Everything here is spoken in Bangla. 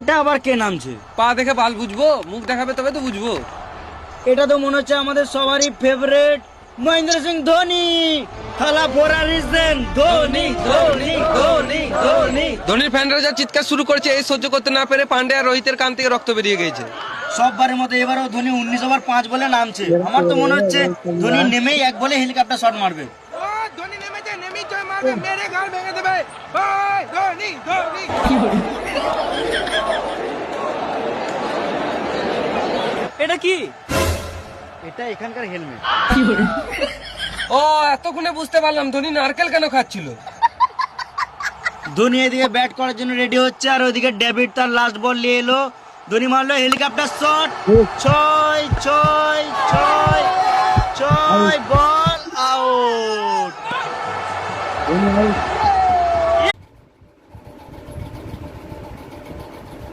এটা আবার কে নামছে? পা দেখে বাল বুঝবো? মুখ দেখাবে তবে তো বুঝবো। এটা তো মনে হচ্ছে আমাদের সবারই ফেভারিট মহেন্দ্র সিং ধোনি। থালা ফোরা রিজন ধোনি ধোনি ধোনি ধোনি। ধোনির ফ্যানরা যা চিৎকার শুরু করেছে, এই সহ্য করতে না পেরে পান্ডে আর রোহিতের কান থেকে রক্ত বেরিয়ে গেছে। সববারের মতো এবারও ধোনি 19 ওভার 5 বলে নামছে। আমার তো মনে হচ্ছে ধোনি নেমেই এক বলে হেলিকপ্টার শট মারবে। ধোনি নেমেছে, নেমেই জয় মারবে, মেরে গাল ভেঙে দেবে। ওই ধোনি ধোনি। এটা কি? এটা এখানকার হেলমেট। ও, এতক্ষণে বুঝতে পারলাম ধোনি নারকেল কেন খাচ্ছিল। ধোনি এদিকে ব্যাট করার জন্য রেডি হচ্ছে, আর ওইদিকে ডেভিড তার লাস্ট বল নিয়ে এলো। ধোনি মারলো হেলিকপ্টার শট, ছয় ছয় ছয় ছয়, বল আউট।